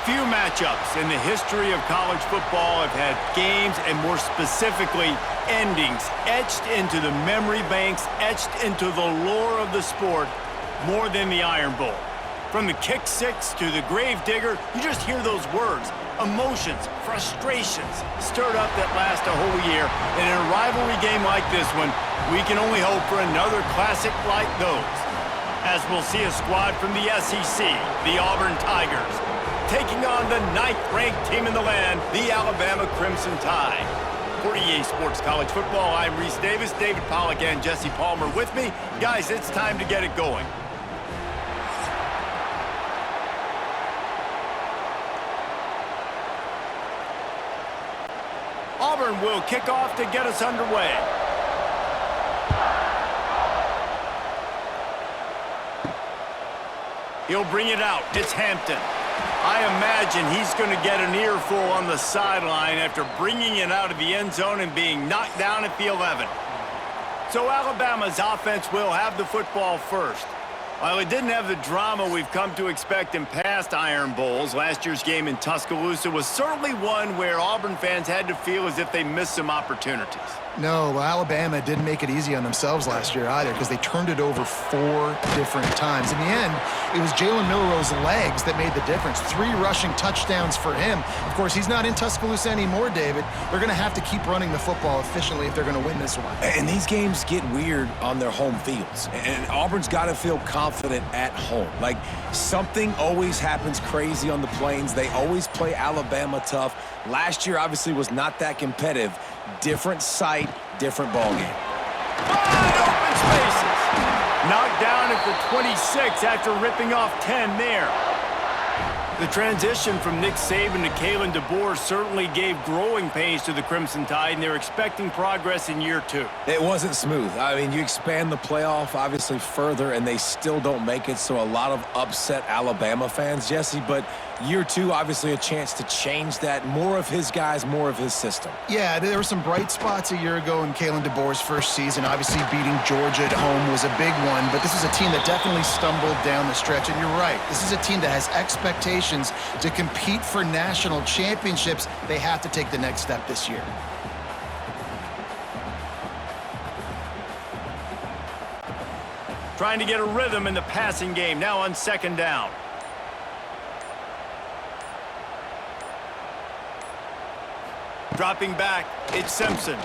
Few matchups in the history of college football have had games and more specifically endings etched into the memory banks, etched into the lore of the sport more than the Iron Bowl. From the kick six to the grave digger, you just hear those words. Emotions, frustrations stirred up that last a whole year. And in a rivalry game like this one, we can only hope for another classic like those. As we'll see a squad from the SEC, the Auburn Tigers, taking on the 9th-ranked team in the land, the Alabama Crimson Tide. For EA Sports College Football, I'm Reese Davis, David Pollack, and Jesse Palmer with me. Guys, it's time to get it going. Auburn will kick off to get us underway. He'll bring it out. It's Hampton. I imagine he's going to get an earful on the sideline after bringing it out of the end zone and being knocked down at the 11. So Alabama's offense will have the football first. While it didn't have the drama we've come to expect in past Iron Bowls, last year's game in Tuscaloosa was certainly one where Auburn fans had to feel as if they missed some opportunities. No, well, Alabama didn't make it easy on themselves last year either because they turned it over 4 different times. In the end, it was Jalen Milroe's legs that made the difference. 3 rushing touchdowns for him. Of course, he's not in Tuscaloosa anymore, David. They're going to have to keep running the football efficiently if they're going to win this one. And these games get weird on their home fields. And Auburn's got to feel confident at home. Like, something always happens crazy on the Plains. They always play Alabama tough. Last year, obviously, was not that competitive. Different site, different ballgame. Wide open spaces. Knocked down at the 26 after ripping off 10 there. The transition from Nick Saban to Kalen DeBoer certainly gave growing pains to the Crimson Tide, and they're expecting progress in year 2. It wasn't smooth. I mean, you expand the playoff, obviously, further, and they still don't make it, so a lot of upset Alabama fans, Jesse, but year 2, obviously a chance to change that. More of his guys, more of his system. Yeah, there were some bright spots a year ago in Kalen DeBoer's first season. Obviously, beating Georgia at home was a big one, but this is a team that definitely stumbled down the stretch. And you're right, this is a team that has expectations to compete for national championships. They have to take the next step this year. Trying to get a rhythm in the passing game, now on 2nd down. Dropping back, it's Simpson.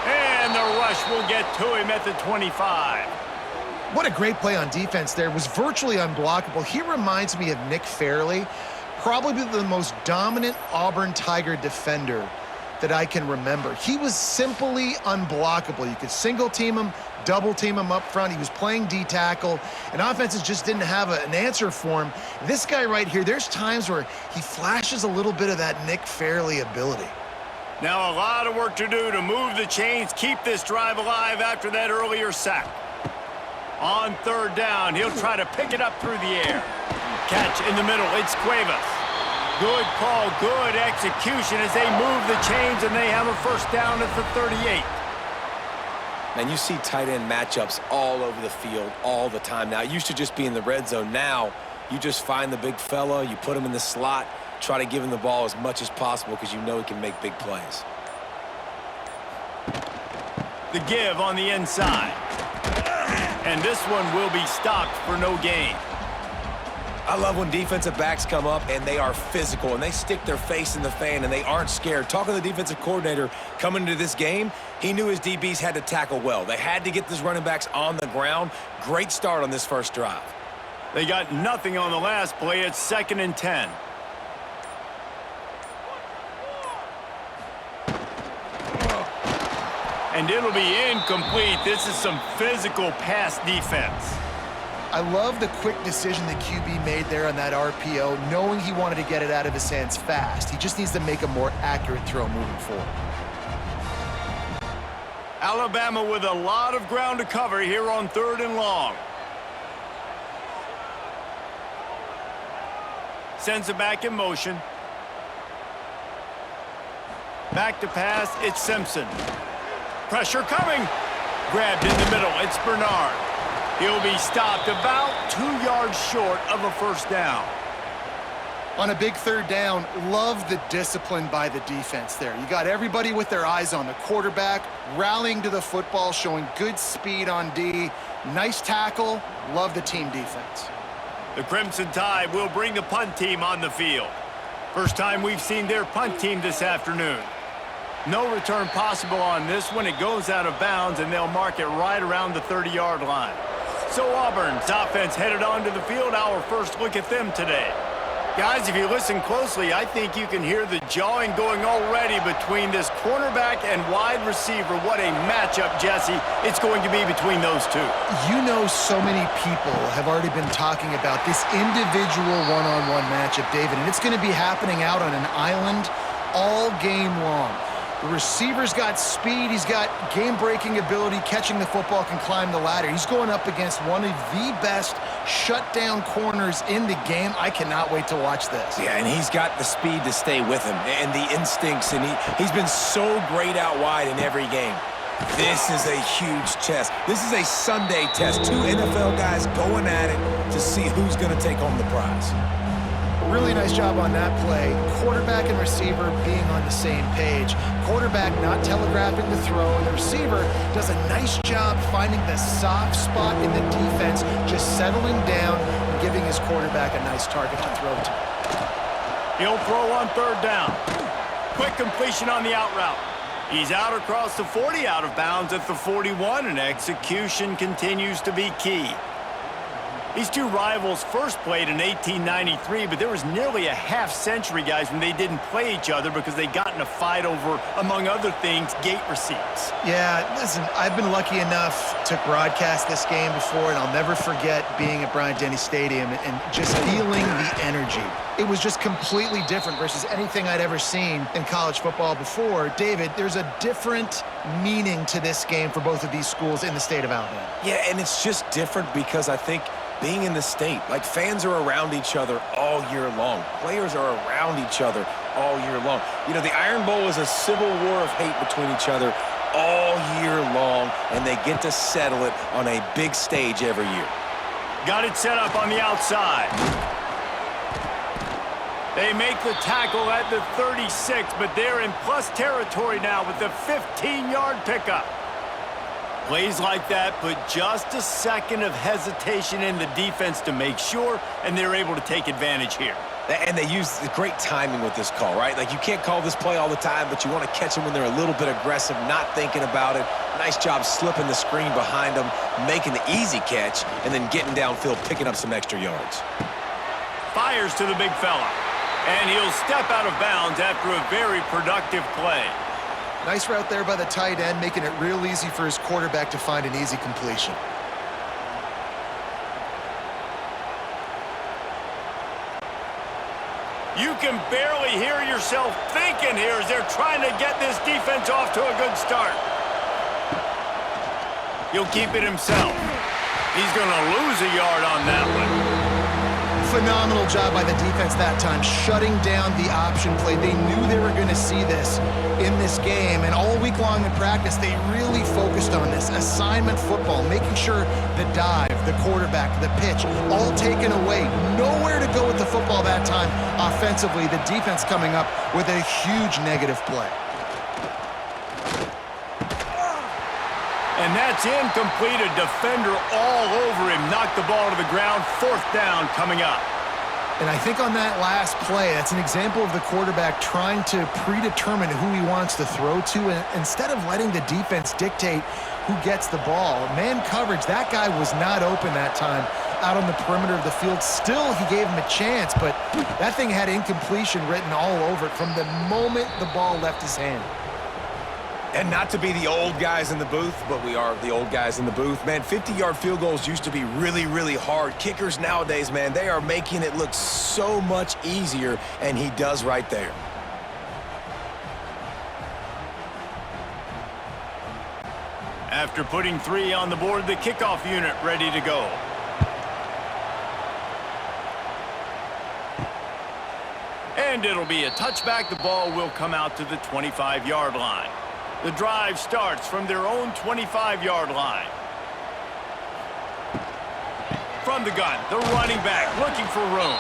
And the rush will get to him at the 25. What a great play on defense there. Was virtually unblockable. He reminds me of Nick Fairley, probably the most dominant Auburn Tiger defender that I can remember. He was simply unblockable. You could single team him, double team him up front. He was playing D-tackle, and offenses just didn't have an answer for him. This guy right here, there's times where he flashes a little bit of that Nick Fairley ability. Now a lot of work to do to move the chains, keep this drive alive after that earlier sack. On 3rd down, he'll try to pick it up through the air. Catch in the middle, it's Cuevas. Good call, good execution as they move the chains, and they have a 1st down at the 38. And you see tight end matchups all over the field all the time. Now, it used to just be in the red zone. Now, you just find the big fella, you put him in the slot, try to give him the ball as much as possible because you know he can make big plays. The give on the inside. And this one will be stopped for no gain. I love when defensive backs come up and they are physical and they stick their face in the fan and they aren't scared. Talking to the defensive coordinator coming into this game, he knew his DBs had to tackle well. They had to get these running backs on the ground. Great start on this first drive. They got nothing on the last play. It's 2nd and 10. And it'll be incomplete. This is some physical pass defense. I love the quick decision the QB made there on that RPO, knowing he wanted to get it out of his hands fast. He just needs to make a more accurate throw moving forward. Alabama with a lot of ground to cover here on 3rd and long. Sends it back in motion. Back to pass, it's Simpson. Pressure coming. Grabbed in the middle, it's Bernard. He'll be stopped about 2 yards short of a 1st down. On a big third down, love the discipline by the defense there. You got everybody with their eyes on the quarterback, rallying to the football, showing good speed on D. Nice tackle. Love the team defense. The Crimson Tide will bring the punt team on the field. First time we've seen their punt team this afternoon. No return possible on this one. It goes out of bounds, and they'll mark it right around the 30-yard line. So Auburn's offense headed onto the field. Our first look at them today. Guys, if you listen closely, I think you can hear the jawing going already between this cornerback and wide receiver. What a matchup, Jesse, it's going to be between those two. You know, so many people have already been talking about this individual one-on-one matchup, David, and it's going to be happening out on an island all game long. The receiver's got speed, he's got game-breaking ability, catching the football, can climb the ladder. He's going up against one of the best shutdown corners in the game. I cannot wait to watch this. Yeah, and he's got the speed to stay with him and the instincts, and he's been so great out wide in every game. This is a huge test. This is a Sunday test. Two NFL guys going at it to see who's going to take home the prize. Really nice job on that play. Quarterback and receiver being on the same page. Quarterback not telegraphing the throw, and the receiver does a nice job finding the soft spot in the defense, just settling down and giving his quarterback a nice target to throw to. He'll throw on third down. Quick completion on the out route. He's out across the 40, out of bounds at the 41, and execution continues to be key. These two rivals first played in 1893, but there was nearly a half-century, guys, when they didn't play each other because they got in a fight over, among other things, gate receipts. Yeah, listen, I've been lucky enough to broadcast this game before, and I'll never forget being at Bryant-Denny Stadium and just feeling the energy. It was just completely different versus anything I'd ever seen in college football before. David, there's a different meaning to this game for both of these schools in the state of Alabama. Yeah, and it's just different because I think being in the state, like fans are around each other all year long. Players are around each other all year long. You know, the Iron Bowl is a civil war of hate between each other all year long, and they get to settle it on a big stage every year. Got it set up on the outside. They make the tackle at the 36, but they're in plus territory now with the 15-yard pickup. Plays like that put just a second of hesitation in the defense to make sure, and they're able to take advantage here. And they use great timing with this call, right? Like, you can't call this play all the time, but you want to catch them when they're a little bit aggressive, not thinking about it. Nice job slipping the screen behind them, making the easy catch, and then getting downfield, picking up some extra yards. Fires to the big fella, and he'll step out of bounds after a very productive play. Nice route there by the tight end, making it real easy for his quarterback to find an easy completion. You can barely hear yourself thinking here as they're trying to get this defense off to a good start. He'll keep it himself. He's going to lose a yard on that one. Phenomenal job by the defense that time, shutting down the option play. They knew they were going to see this in this game, and all week long in practice, they really focused on this assignment football, making sure the dive, the quarterback, the pitch, all taken away. Nowhere to go with the football that time offensively. The defense coming up with a huge negative play. And that's incomplete. A defender all over him. Knocked the ball to the ground. Fourth down coming up. And I think on that last play, that's an example of the quarterback trying to predetermine who he wants to throw to, and instead of letting the defense dictate who gets the ball. Man coverage, that guy was not open that time out on the perimeter of the field. Still, he gave him a chance, but that thing had incompletion written all over it from the moment the ball left his hand. And not to be the old guys in the booth, but we are the old guys in the booth. Man, 50-yard field goals used to be really, really hard. Kickers nowadays, man, they are making it look so much easier, and he does right there. After putting 3 on the board, the kickoff unit ready to go. And it'll be a touchback. The ball will come out to the 25-yard line. The drive starts from their own 25-yard line. From the gun, the running back looking for room.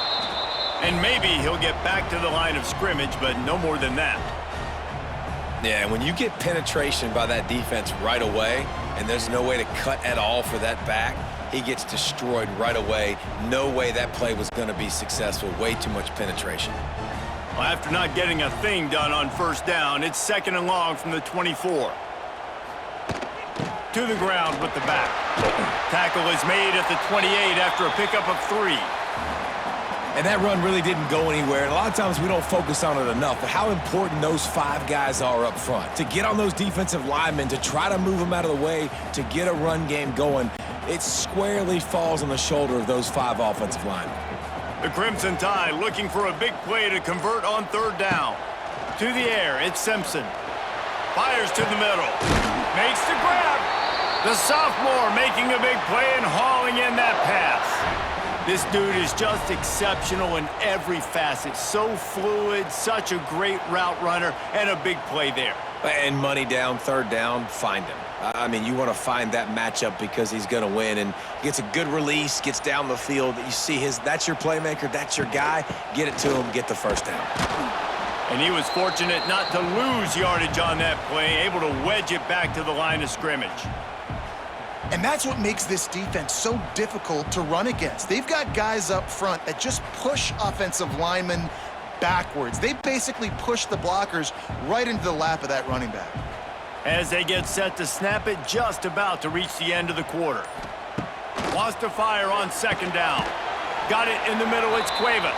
And maybe he'll get back to the line of scrimmage, but no more than that. Yeah, and when you get penetration by that defense right away, and there's no way to cut at all for that back, he gets destroyed right away. No way that play was going to be successful. Way too much penetration. Well, after not getting a thing done on first down, it's 2nd and long from the 24. To the ground with the back. Tackle is made at the 28 after a pickup of 3. And that run really didn't go anywhere. And a lot of times we don't focus on it enough, but how important those 5 guys are up front. To get on those defensive linemen, to try to move them out of the way, to get a run game going, it squarely falls on the shoulder of those 5 offensive linemen. The Crimson Tide looking for a big play to convert on 3rd down. To the air, it's Simpson. Fires to the middle. Makes the grab. The sophomore making a big play and hauling in that pass. This dude is just exceptional in every facet. So fluid, such a great route runner, and a big play there. And money down, 3rd down, find him. I mean, you want to find that matchup because he's going to win, and gets a good release, gets down the field. You see that's your playmaker, that's your guy. Get it to him, get the 1st down. And he was fortunate not to lose yardage on that play, able to wedge it back to the line of scrimmage. And that's what makes this defense so difficult to run against. They've got guys up front that just push offensive linemen backwards. They basically push the blockers right into the lap of that running back. As they get set to snap it, just about to reach the end of the quarter. Wants to fire on 2nd down. Got it in the middle, it's Cuevas.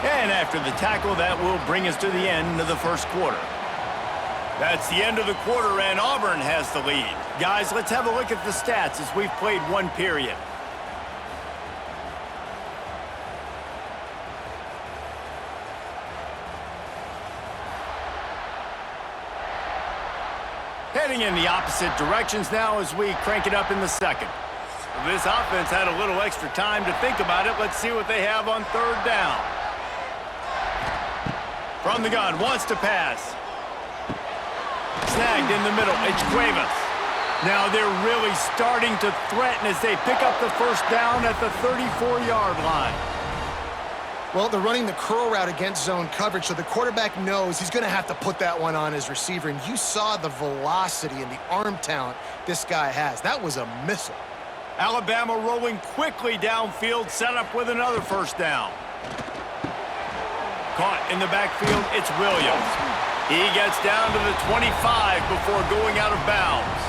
And after the tackle, that will bring us to the end of the 1st quarter. That's the end of the quarter, and Auburn has the lead. Guys, let's have a look at the stats as we've played 1 period. Heading in the opposite directions now as we crank it up in the 2nd. This offense had a little extra time to think about it. Let's see what they have on 3rd down. From the gun, wants to pass. Snagged in the middle, it's Cuevas. Now they're really starting to threaten as they pick up the 1st down at the 34-yard line. Well, they're running the curl route against zone coverage, so the quarterback knows he's going to have to put that one on his receiver. And you saw the velocity and the arm talent this guy has. That was a missile. Alabama rolling quickly downfield, set up with another 1st down. Caught in the backfield, it's Williams. He gets down to the 25 before going out of bounds.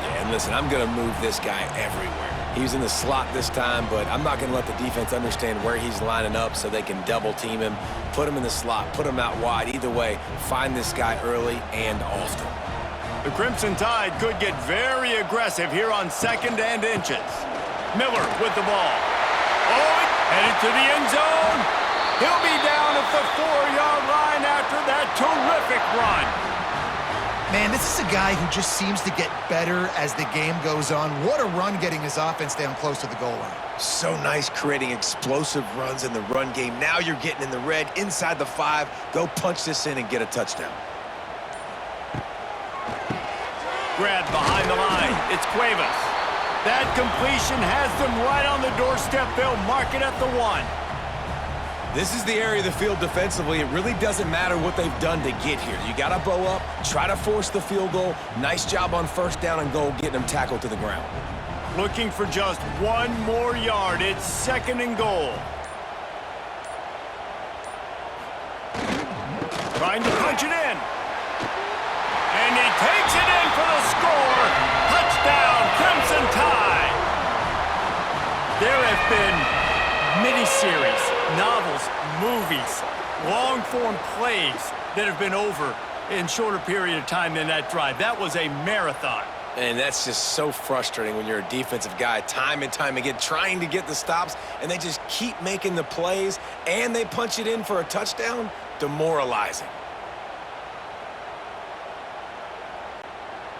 Yeah, and listen, I'm going to move this guy everywhere. He's in the slot this time, but I'm not going to let the defense understand where he's lining up so they can double team him, put him in the slot, put him out wide. Either way, find this guy early and often. The Crimson Tide could get very aggressive here on 2nd and inches. Miller with the ball. Oh, headed to the end zone. He'll be down at the 4-yard line after that terrific run. Man, this is a guy who just seems to get better as the game goes on. What a run getting his offense down close to the goal line. So nice creating explosive runs in the run game. Now you're getting in the red, inside the 5. Go punch this in and get a touchdown. Grabbed behind the line. It's Cuevas. That completion has them right on the doorstep. They'll mark it at the 1. This is the area of the field defensively. It really doesn't matter what they've done to get here. You got to bow up, try to force the field goal. Nice job on 1st down and goal, getting them tackled to the ground. Looking for just 1 more yard. It's 2nd and goal. Trying to punch it in. And he takes it in for the score. Touchdown, Crimson Tide. There have been miniseries, novels, movies, long-form plays that have been over in shorter period of time than that drive. That was a marathon. And that's just so frustrating when you're a defensive guy, time and time again, trying to get the stops, and they just keep making the plays, and they punch it in for a touchdown. Demoralizing.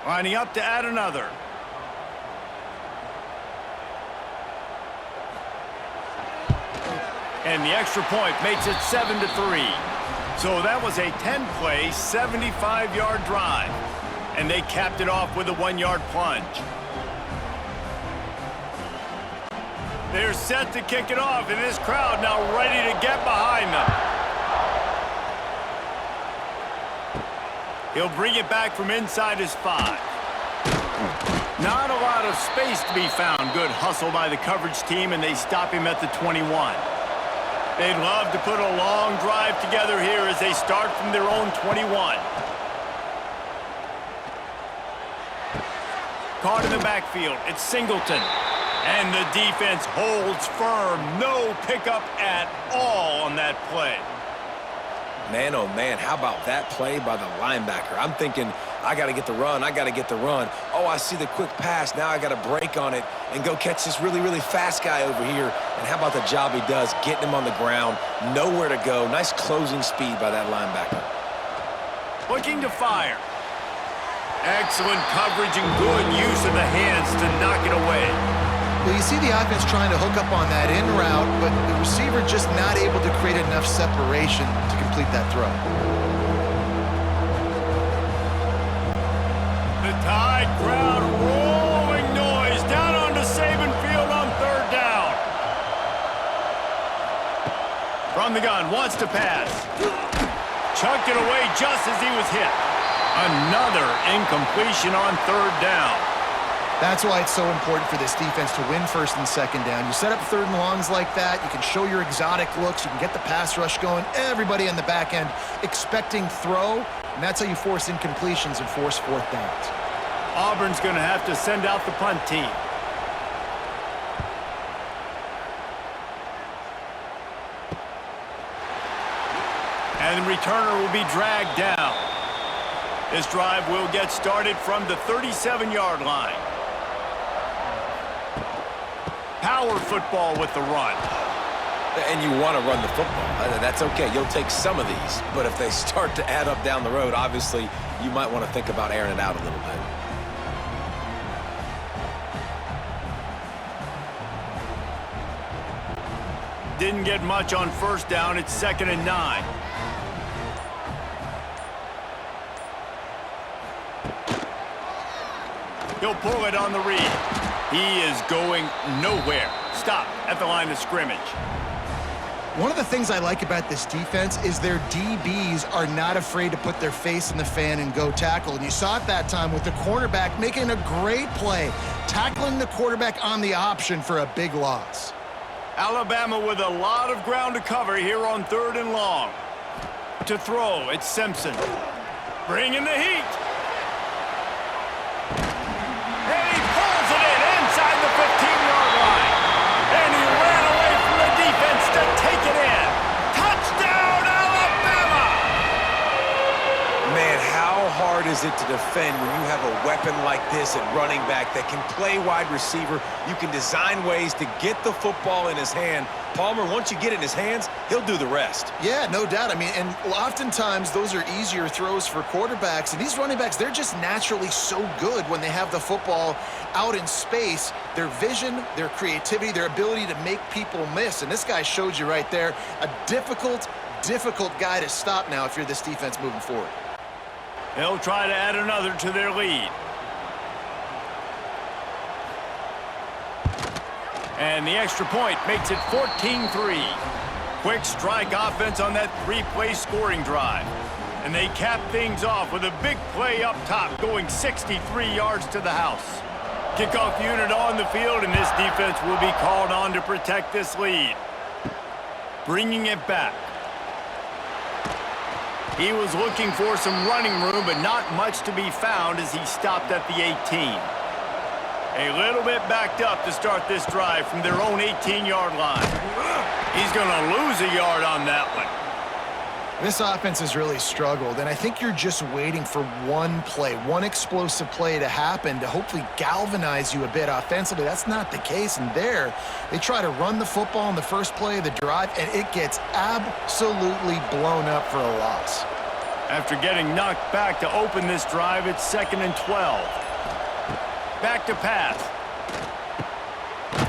Lining up to add another. And the extra point makes it 7-3. So that was a 10-play, 75-yard drive. And they capped it off with a 1-yard plunge. They're set to kick it off, and this crowd now ready to get behind them. He'll bring it back from inside his 5. Not a lot of space to be found. Good hustle by the coverage team, and they stop him at the 21. They'd love to put a long drive together here as they start from their own 21. Caught in the backfield, it's Singleton. And the defense holds firm. No pickup at all on that play. Man, oh man, how about that play by the linebacker? I'm thinking, I got to get the run, I got to get the run. Oh, I see the quick pass. Now I got to break on it and go catch this really, really fast guy over here. And how about the job he does, getting him on the ground, nowhere to go. Nice closing speed by that linebacker. Looking to fire. Excellent coverage and good use of the hands to knock it away. Well, you see the offense trying to hook up on that in route, but the receiver just not able to create enough separation to complete that throw. The Tide crowd rolling noise down onto Saban Field on 3rd down. From the gun, wants to pass. Chucked it away just as he was hit. Another incompletion on 3rd down. That's why it's so important for this defense to win 1st and 2nd down. You set up 3rd and longs like that, you can show your exotic looks, you can get the pass rush going, everybody on the back end expecting throw, and that's how you force incompletions and force 4th downs. Auburn's going to have to send out the punt team. And the returner will be dragged down. This drive will get started from the 37-yard line. Power football with the run. And you want to run the football. That's okay. You'll take some of these. But if they start to add up down the road, obviously, you might want to think about airing it out a little bit. Didn't get much on 1st down. It's 2nd and 9. He'll pull it on the read. He is going nowhere. Stop at the line of scrimmage. One of the things I like about this defense is their DBs are not afraid to put their face in the fan and go tackle. And you saw it that time with the cornerback making a great play, tackling the quarterback on the option for a big loss. Alabama with a lot of ground to cover here on 3rd and long. To throw, it's Simpson. Bringing the heat. And he pulls it in inside the 15-yard line. And he ran away from the defense to take it in. Touchdown, Alabama! Man, how hard is it to defend when you have a weapon like this at running back that can play wide receiver? You can design ways to get the football in his hand. Palmer, once you get it in his hands, he'll do the rest. Yeah, no doubt. I mean, and oftentimes those are easier throws for quarterbacks. And these running backs, they're just naturally so good when they have the football out in space. Their vision, their creativity, their ability to make people miss. And this guy showed you right there, a difficult guy to stop now if you're this defense moving forward. They'll try to add another to their lead. And the extra point makes it 14-3. Quick strike offense on that 3-play scoring drive. And they cap things off with a big play up top, going 63 yards to the house. Kickoff unit on the field, and this defense will be called on to protect this lead. Bringing it back. He was looking for some running room, but not much to be found as he stopped at the 18. A little bit backed up to start this drive from their own 18-yard line. He's going to lose a yard on that one. This offense has really struggled, and I think you're just waiting for one play, one explosive play to happen to hopefully galvanize you a bit offensively. That's not the case, and there, they try to run the football in the first play of the drive, and it gets absolutely blown up for a loss. After getting knocked back to open this drive, it's 2nd and 12. Back to pass.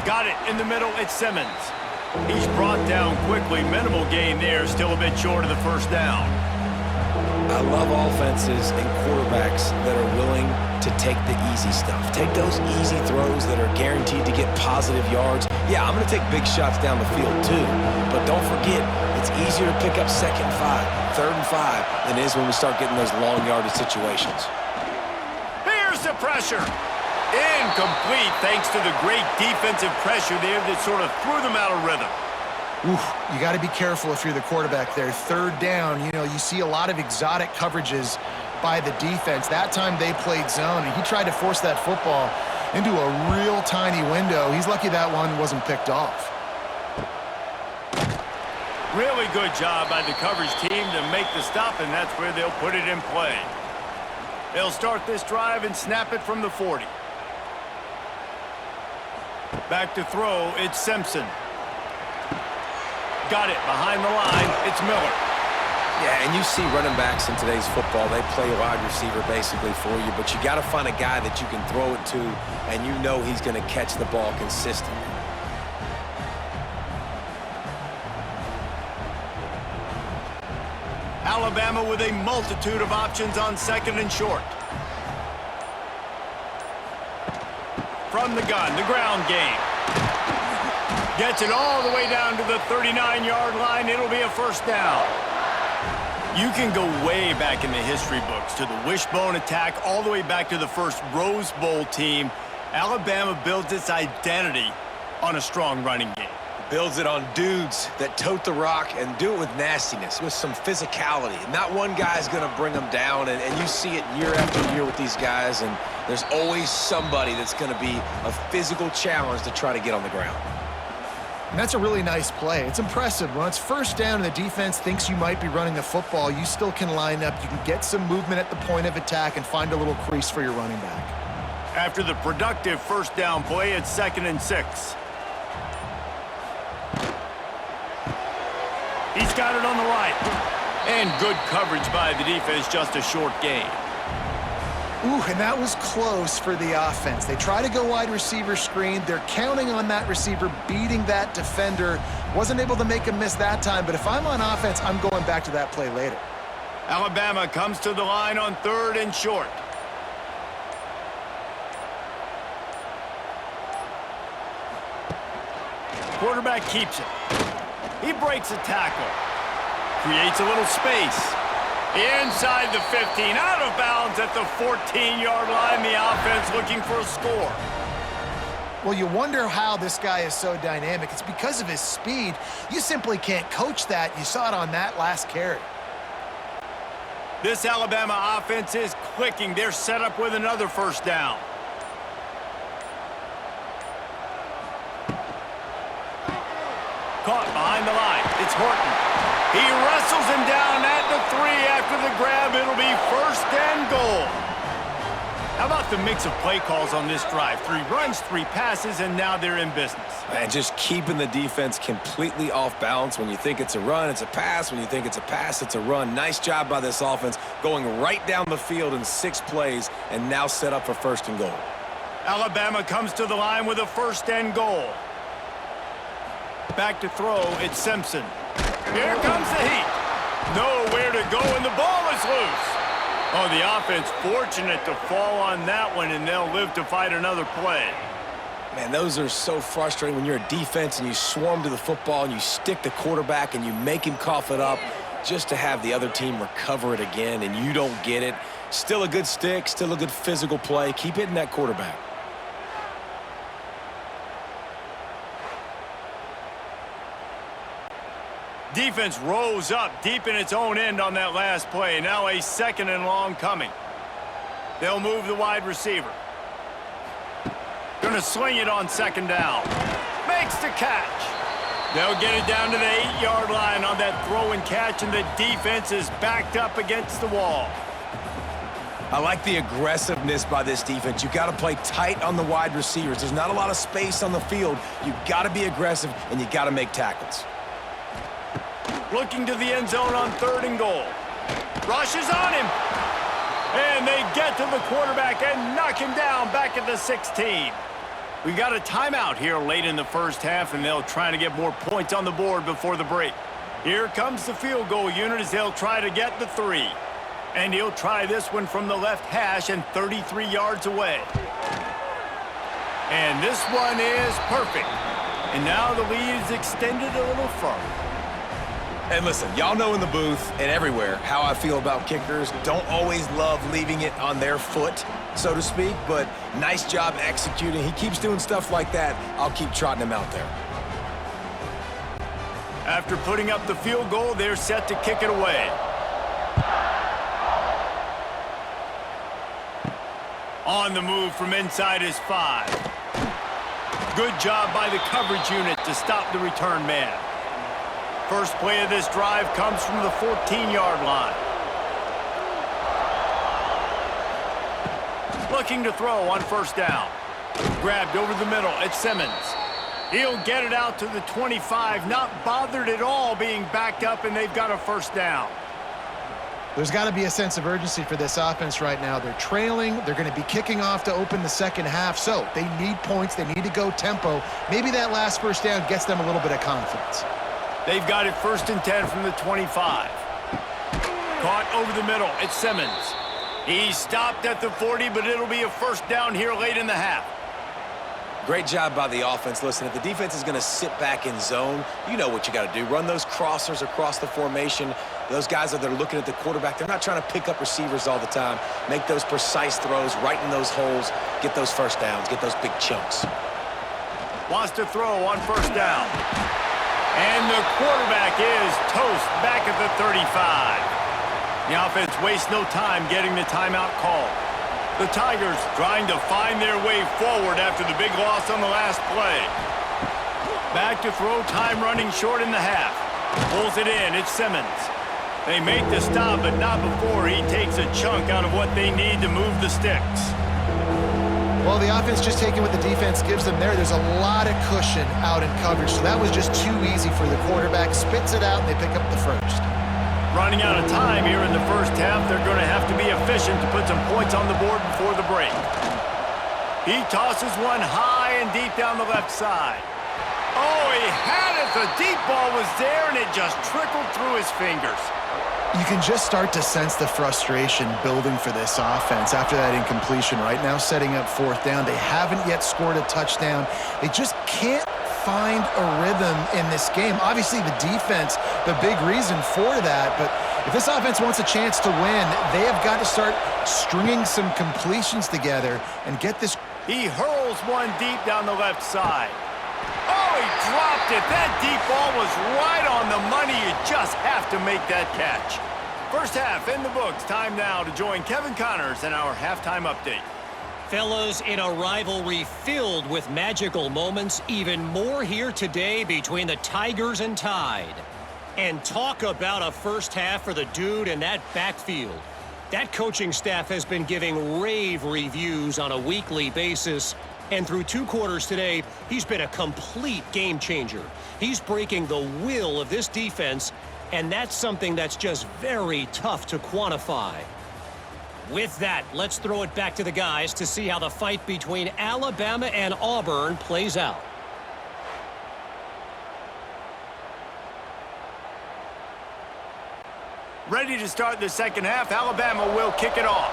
Got it in the middle, it's Simmons. He's brought down quickly. Minimal gain there, still a bit short of the 1st down. I love offenses and quarterbacks that are willing to take the easy stuff. Take those easy throws that are guaranteed to get positive yards. Yeah, I'm going to take big shots down the field too, but don't forget, it's easier to pick up 2nd and 5, 3rd and 5 than it is when we start getting those long yardage situations. Here's the pressure. Incomplete thanks to the great defensive pressure there that sort of threw them out of rhythm. Oof, you got to be careful if you're the quarterback there. 3rd down, you see a lot of exotic coverages by the defense. That time they played zone, and he tried to force that football into a real tiny window. He's lucky that one wasn't picked off. Really good job by the coverage team to make the stop, and that's where they'll put it in play. They'll start this drive and snap it from the 40. Back to throw, it's Simpson. Got it behind the line, it's Miller. Yeah, and you see running backs in today's football, they play a wide receiver basically for you, but you got to find a guy that you can throw it to, and you know he's going to catch the ball consistently. Alabama with a multitude of options on 2nd and short. From the gun, the ground game. Gets it all the way down to the 39-yard line. It'll be a 1st down. You can go way back in the history books to the wishbone attack all the way back to the first Rose Bowl team. Alabama builds its identity on a strong running game. Builds it on dudes that tote the rock and do it with nastiness, with some physicality. Not one guy's going to bring them down, and you see it year after year with these guys, and there's always somebody that's going to be a physical challenge to try to get on the ground. And that's a really nice play. It's impressive. When it's 1st down and the defense thinks you might be running the football, you still can line up. You can get some movement at the point of attack and find a little crease for your running back. After the productive 1st down play, it's 2nd and 6. He's got it on the right. And good coverage by the defense, just a short gain. Ooh, and that was close for the offense. They try to go wide receiver screen. They're counting on that receiver beating that defender. Wasn't able to make a miss that time, but if I'm on offense, I'm going back to that play later. Alabama comes to the line on 3rd and short. Quarterback keeps it. He breaks a tackle. Creates a little space. Inside the 15, out of bounds at the 14-yard line. The offense looking for a score. Well, you wonder how this guy is so dynamic. It's because of his speed. You simply can't coach that. You saw it on that last carry. This Alabama offense is clicking. They're set up with another 1st down. Caught behind the line. It's Horton. He wrestles him down at the 3 after the grab. It'll be 1st and goal. How about the mix of play calls on this drive? 3 runs, 3 passes, and now they're in business. And just keeping the defense completely off balance. When you think it's a run, it's a pass. When you think it's a pass, it's a run. Nice job by this offense going right down the field in 6 plays and now set up for 1st and goal. Alabama comes to the line with a 1st and goal. Back to throw, it's Simpson. Here comes the heat. Nowhere to go, and the ball is loose. Oh, the offense fortunate to fall on that one, and they'll live to fight another play. Man, those are so frustrating when you're a defense and you swarm to the football and you stick the quarterback and you make him cough it up just to have the other team recover it again, and you don't get it. Still a good stick, still a good physical play. Keep hitting that quarterback. Defense rose up deep in its own end on that last play. Now a 2nd and long coming. They'll move the wide receiver. Gonna swing it on 2nd down. Makes the catch. They'll get it down to the 8-yard line on that throw and catch, and the defense is backed up against the wall. I like the aggressiveness by this defense. You got to play tight on the wide receivers. There's not a lot of space on the field. You got to be aggressive, and you got to make tackles. Looking to the end zone on 3rd and goal. Rushes on him. And they get to the quarterback and knock him down back at the 16. We got a timeout here late in the 1st half, and they'll try to get more points on the board before the break. Here comes the field goal unit as they'll try to get the 3. And he'll try this one from the left hash and 33 yards away. And this one is perfect. And now the lead is extended a little further. And listen, y'all know in the booth and everywhere how I feel about kickers. Don't always love leaving it on their foot, so to speak, but nice job executing. He keeps doing stuff like that. I'll keep trotting him out there. After putting up the field goal, they're set to kick it away. On the move from inside his 5. Good job by the coverage unit to stop the return man. First play of this drive comes from the 14-yard line. Looking to throw on first down. Grabbed over the middle. It's Simmons. He'll get it out to the 25, not bothered at all being backed up, and they've got a first down. There's got to be a sense of urgency for this offense right now. They're trailing. They're going to be kicking off to open the second half, so they need points. They need to go tempo. Maybe that last first down gets them a little bit of confidence. They've got it 1st and 10 from the 25. Caught over the middle. It's Simmons. He stopped at the 40, but it'll be a first down here late in the half. Great job by the offense. Listen, if the defense is going to sit back in zone, you know what you got to do. Run those crossers across the formation. Those guys that are looking at the quarterback, they're not trying to pick up receivers all the time. Make those precise throws, right in those holes, get those first downs, get those big chunks. Wants to throw on first down. And the quarterback is toast back at the 35. The offense wastes no time getting the timeout call. The Tigers trying to find their way forward after the big loss on the last play. Back to throw, time running short in the half. Pulls it in, it's Simmons. They make the stop, but not before he takes a chunk out of what they need to move the sticks. Well, the offense just taking what the defense gives them there. There's a lot of cushion out in coverage, so that was just too easy for the quarterback. Spits it out, and they pick up the first. Running out of time here in the first half, they're going to have to be efficient to put some points on the board before the break. He tosses one high and deep down the left side. Oh, he had it. The deep ball was there, and it just trickled through his fingers. You can just start to sense the frustration building for this offense after that incompletion. Right now, setting up 4th down. They haven't yet scored a touchdown. They just can't find a rhythm in this game. Obviously, the defense, the big reason for that, but if this offense wants a chance to win, they have got to start stringing some completions together and get this. He hurls one deep down the left side. Oh, he dropped it. That deep ball was right on the money. You just have to make that catch. First half in the books. Time now to join Kevin Connors in our halftime update. Fellows, in a rivalry filled with magical moments, even more here today between the Tigers and Tide. And talk about a first half for the dude in that backfield. That coaching staff has been giving rave reviews on a weekly basis. And through 2 quarters today, he's been a complete game changer. He's breaking the will of this defense, and that's something that's just very tough to quantify. With that, let's throw it back to the guys to see how the fight between Alabama and Auburn plays out. Ready to start the second half. Alabama will kick it off.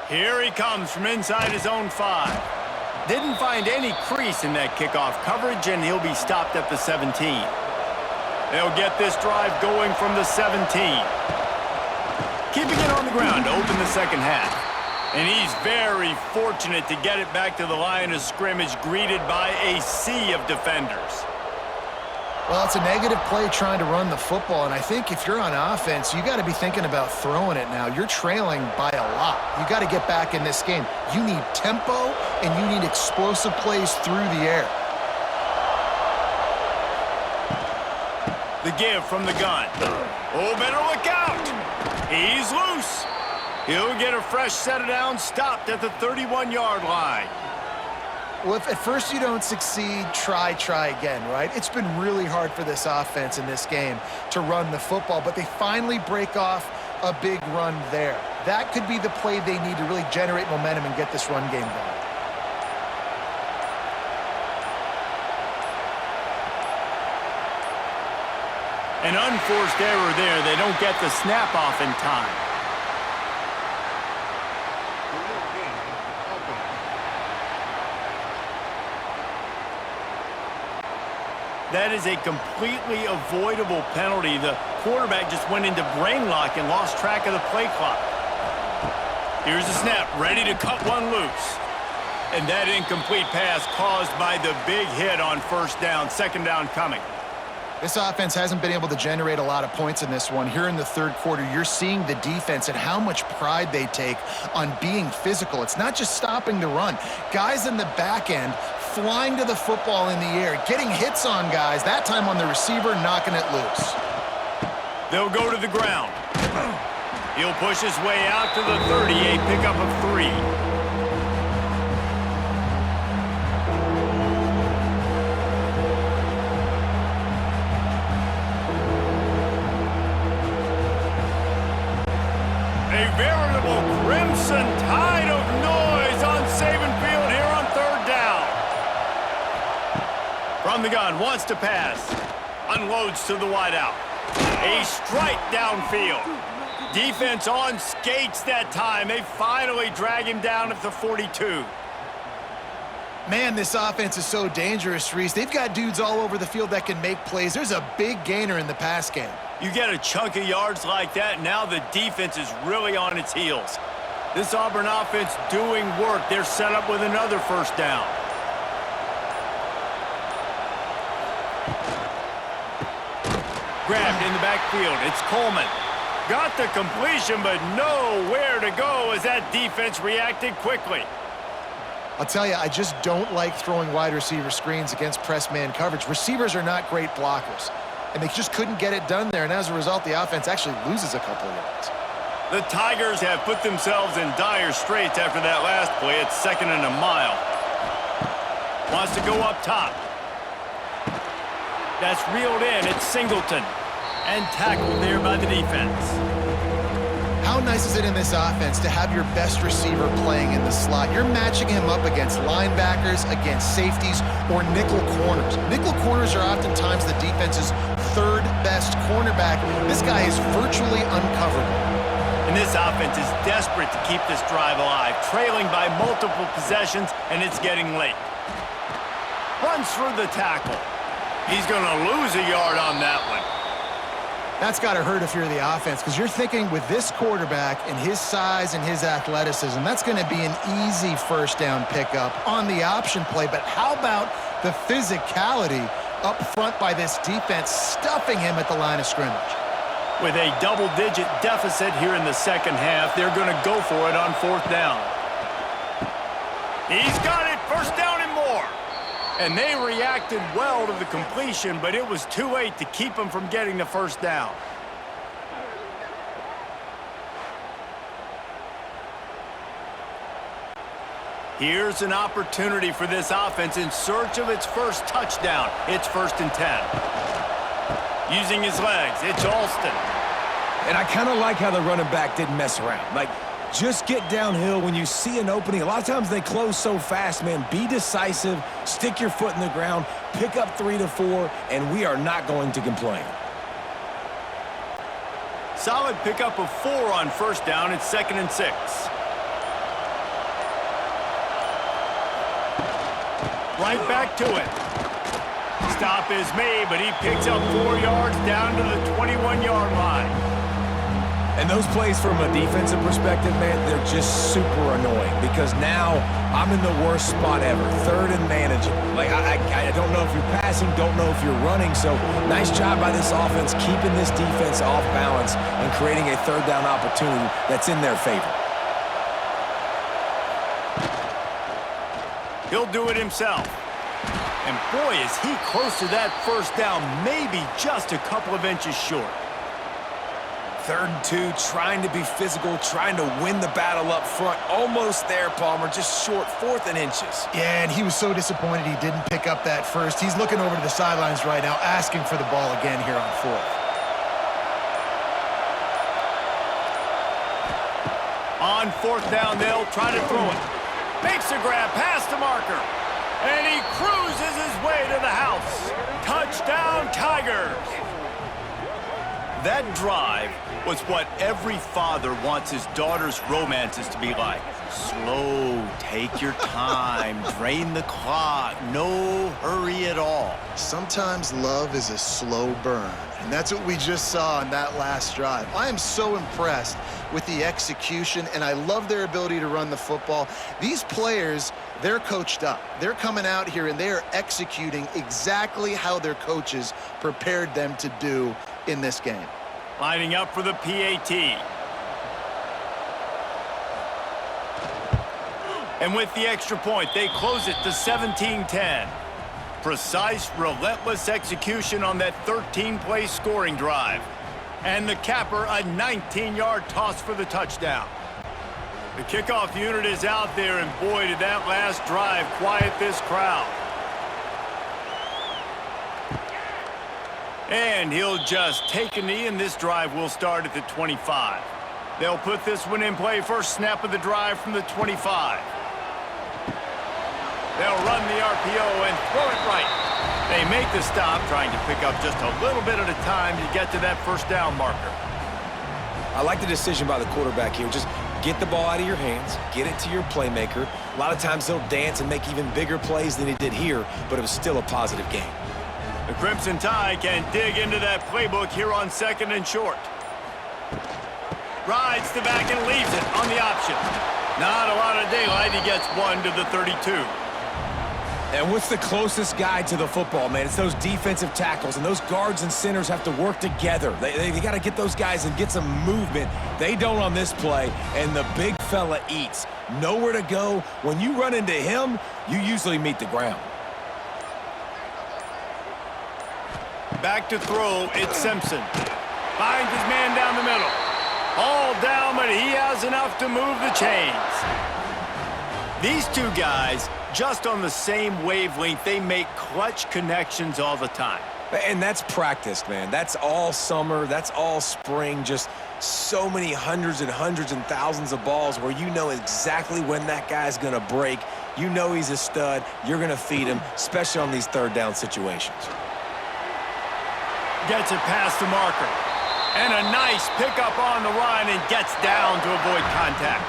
Here he comes from inside his own 5. Didn't find any crease in that kickoff coverage, and he'll be stopped at the 17. They'll get this drive going from the 17. Keeping it on the ground to open the second half. And he's very fortunate to get it back to the line of scrimmage, greeted by a sea of defenders. Well, it's a negative play trying to run the football, and I think if you're on offense, you got to be thinking about throwing it now. You're trailing by a lot. You got to get back in this game. You need tempo, and you need explosive plays through the air. The give from the gun. Oh, better look out. He's loose. He'll get a fresh set of downs, stopped at the 31-yard line. Well, if at first you don't succeed, try again, right? It's been really hard for this offense in this game to run the football, but they finally break off a big run there. That could be the play they need to really generate momentum and get this run game going. An unforced error there. They don't get the snap off in time. That is a completely avoidable penalty. The quarterback just went into brain lock and lost track of the play clock. Here's the snap, ready to cut one loose. And that incomplete pass caused by the big hit on first down, second down coming. This offense hasn't been able to generate a lot of points in this one. Here in the third quarter, you're seeing the defense and how much pride they take on being physical. It's not just stopping the run. Guys in the back end flying to the football in the air, getting hits on guys, that time on the receiver, knocking it loose. They'll go to the ground. He'll push his way out to the 30, a pickup of 3. A veritable crimson tide of noise on Saban Field here on third down. From the gun, wants to pass. Unloads to the wideout. A strike downfield. Defense on skates that time. They finally drag him down at the 42. Man, this offense is so dangerous, Reese. They've got dudes all over the field that can make plays. There's a big gainer in the pass game. You get a chunk of yards like that, now the defense is really on its heels. This Auburn offense doing work. They're set up with another first down. Grabbed in the backfield. It's Coleman. Got the completion, but nowhere to go as that defense reacted quickly. I'll tell you, I just don't like throwing wide receiver screens against press man coverage. Receivers are not great blockers, and they just couldn't get it done there, and as a result, the offense actually loses a couple of yards. The Tigers have put themselves in dire straits after that last play. It's 2nd and a mile. Wants to go up top. That's reeled in. It's Singleton. And tackled there by the defense. How nice is it in this offense to have your best receiver playing in the slot? You're matching him up against linebackers, against safeties, or nickel corners. Nickel corners are oftentimes the defense's third best cornerback. This guy is virtually uncoverable. And this offense is desperate to keep this drive alive, trailing by multiple possessions, and it's getting late. Runs through the tackle. He's going to lose a yard on that one. That's got to hurt if you're the offense, because you're thinking with this quarterback and his size and his athleticism, that's going to be an easy first down pickup on the option play. But how about the physicality up front by this defense, stuffing him at the line of scrimmage? With a double-digit deficit here in the second half, they're going to go for it on fourth down. He's got it, first down and more. And they reacted well to the completion, but it was too late to keep them from getting the first down. Here's an opportunity for this offense in search of its first touchdown. It's 1st and 10. Using his legs, it's Alston. And I kind of like how the running back didn't mess around. Like, just get downhill when you see an opening. A lot of times they close so fast, man. Be decisive, stick your foot in the ground, pick up 3 to 4, and we are not going to complain. Solid pickup of 4 on first down. It's 2nd and 6. Right back to it. Stop is made, but he picks up 4 yards down to the 21-yard line. And those plays from a defensive perspective, man, they're just super annoying because now I'm in the worst spot ever, 3rd and manageable. Like, I don't know if you're passing, don't know if you're running, so nice job by this offense keeping this defense off balance and creating a 3rd down opportunity that's in their favor. He'll do it himself. And boy, is he close to that first down, maybe just a couple of inches short. 3rd and 2, trying to be physical, trying to win the battle up front. Almost there, Palmer, just short, 4th and inches. Yeah, and he was so disappointed he didn't pick up that first. He's looking over to the sidelines right now, asking for the ball again here on 4th. On 4th down, they'll try to throw it. Makes a grab past the marker. And he cruises his way to the house. Touchdown, Tigers. That drive was what every father wants his daughter's romances to be like. Slow, take your time, drain the clock, no hurry at all. Sometimes love is a slow burn, and that's what we just saw on that last drive. I am so impressed with the execution, and I love their ability to run the football. These players, they're coached up. They're coming out here, and they are executing exactly how their coaches prepared them to do in this game. Lining up for the PAT. And with the extra point, they close it to 17-10. Precise, relentless execution on that 13-play scoring drive. And the capper, a 19-yard toss for the touchdown. The kickoff unit is out there, and boy, did that last drive quiet this crowd. And he'll just take a knee, and this drive will start at the 25. They'll put this one in play. First snap of the drive from the 25. They'll run the RPO and throw it right. They make the stop, trying to pick up just a little bit at a time to get to that first down marker. I like the decision by the quarterback here. Just get the ball out of your hands, get it to your playmaker. A lot of times he'll dance and make even bigger plays than he did here, but it was still a positive game. The Crimson Tide can dig into that playbook here on 2nd and short. Rides the back and leaves it on the option. Not a lot of daylight. He gets one to the 32. And what's the closest guy to the football, man? It's those defensive tackles, and those guards and centers have to work together. They got to get those guys and get some movement. They don't on this play, and the big fella eats. Nowhere to go. When you run into him, you usually meet the ground. Back to throw, it's Simpson. Finds his man down the middle. All down, but he has enough to move the chains. These two guys, just on the same wavelength, they make clutch connections all the time. And that's practiced, man. That's all summer. That's all spring. Just so many hundreds and thousands of balls where you know exactly when that guy's going to break. You know he's a stud. You're going to feed him, especially on these third down situations. Gets it past the marker. And a nice pickup on the run and gets down to avoid contact.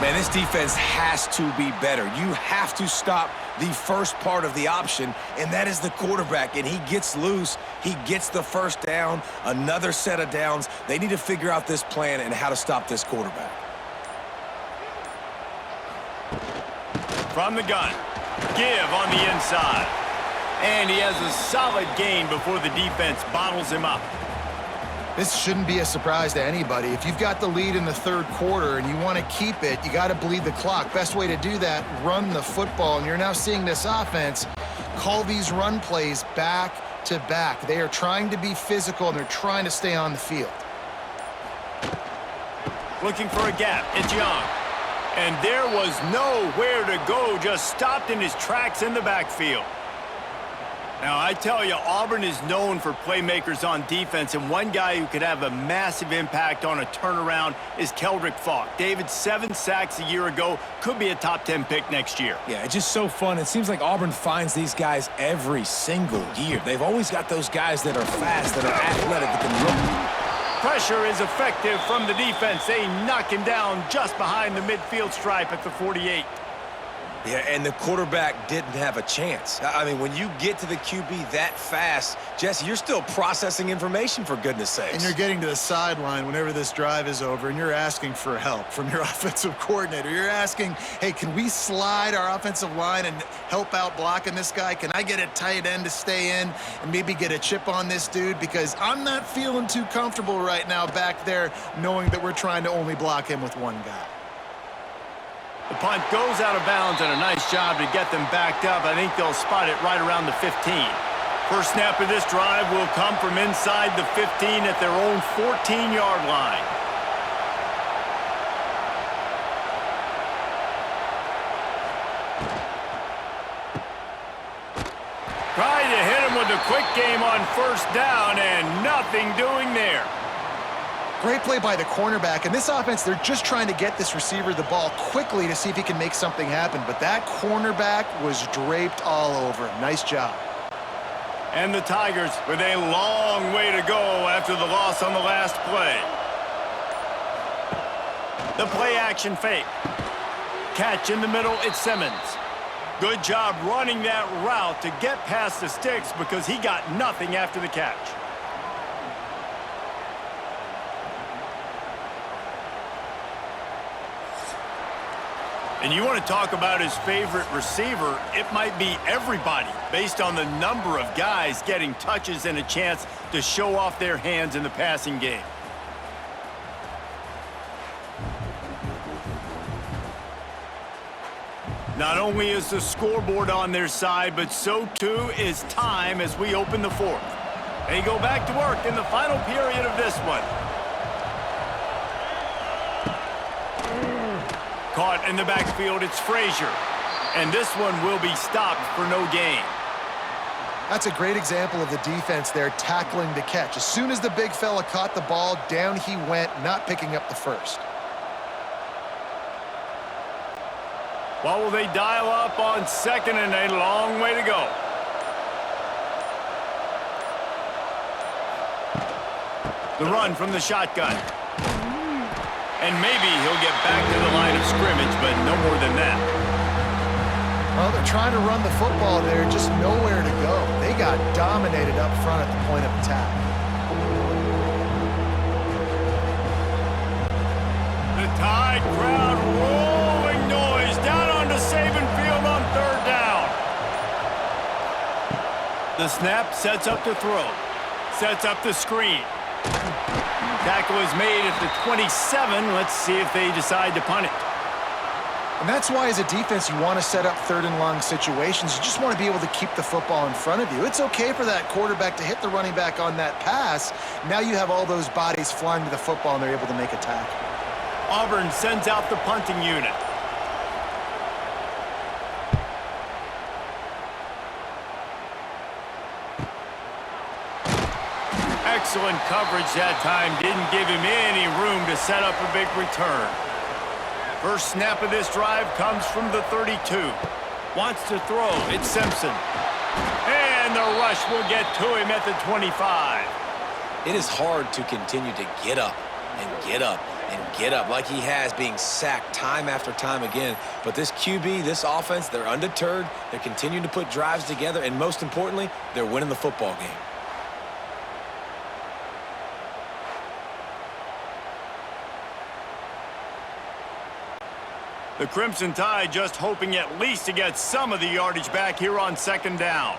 Man, this defense has to be better. You have to stop the first part of the option, and that is the quarterback. And he gets loose. He gets the first down, another set of downs. They need to figure out this plan and how to stop this quarterback. From the gun. Give on the inside. And he has a solid gain before the defense bottles him up. This shouldn't be a surprise to anybody. If you've got the lead in the third quarter and you want to keep it, you got to bleed the clock. Best way to do that, run the football. And you're now seeing this offense call these run plays back to back. They are trying to be physical, and they're trying to stay on the field. Looking for a gap. It's Young. And there was nowhere to go, just stopped in his tracks in the backfield. Now, I tell you, Auburn is known for playmakers on defense, and one guy who could have a massive impact on a turnaround is Keldrick Falk. David, 7 sacks a year ago, could be a top 10 pick next year. Yeah, it's just so fun. It seems like Auburn finds these guys every single year. They've always got those guys that are fast, that are athletic, that can run. Pressure is effective from the defense. They knock him down just behind the midfield stripe at the 48. Yeah, and the quarterback didn't have a chance. I mean, when you get to the QB that fast, Jesse, you're still processing information, for goodness sakes. And you're getting to the sideline whenever this drive is over, and you're asking for help from your offensive coordinator. You're asking, hey, can we slide our offensive line and help out blocking this guy? Can I get a tight end to stay in and maybe get a chip on this dude? Because I'm not feeling too comfortable right now back there knowing that we're trying to only block him with one guy. The punt goes out of bounds, and a nice job to get them backed up. I think they'll spot it right around the 15. First snap of this drive will come from inside the 15 at their own 14-yard line. Tried to hit him with a quick game on first down, and nothing doing there. Great play by the cornerback. And this offense, they're just trying to get this receiver the ball quickly to see if he can make something happen. But that cornerback was draped all over him. Nice job. And the Tigers with a long way to go after the loss on the last play. The play-action fake. Catch in the middle, it's Simmons. Good job running that route to get past the sticks because he got nothing after the catch. And you want to talk about his favorite receiver, it might be everybody based on the number of guys getting touches and a chance to show off their hands in the passing game. Not only is the scoreboard on their side, but so too is time as we open the fourth. They go back to work in the final period of this one. Caught in the backfield, it's Frazier. And this one will be stopped for no gain. That's a great example of the defense there tackling the catch. As soon as the big fella caught the ball, down he went, not picking up the first. Well, will they dial up on second and a long way to go? The run from the shotgun. And maybe he'll get back to the line of scrimmage, but no more than that. Well, they're trying to run the football there, just nowhere to go. They got dominated up front at the point of attack. The Tide crowd rolling noise down onto Saban Field on third down. The snap sets up the throw. Sets up the screen. Tackle is made at the 27. Let's see if they decide to punt it. And that's why as a defense you want to set up third and long situations. You just want to be able to keep the football in front of you. It's okay for that quarterback to hit the running back on that pass. Now you have all those bodies flying to the football and they're able to make a tackle. Auburn sends out the punting unit. Excellent coverage that time. Didn't give him any room to set up a big return. First snap of this drive comes from the 32. Wants to throw. It's Simpson. And the rush will get to him at the 25. It is hard to continue to get up and get up and get up like he has, being sacked time after time again. But this QB, this offense, they're undeterred. They're continuing to put drives together, and most importantly, they're winning the football game. The Crimson Tide just hoping at least to get some of the yardage back here on second down.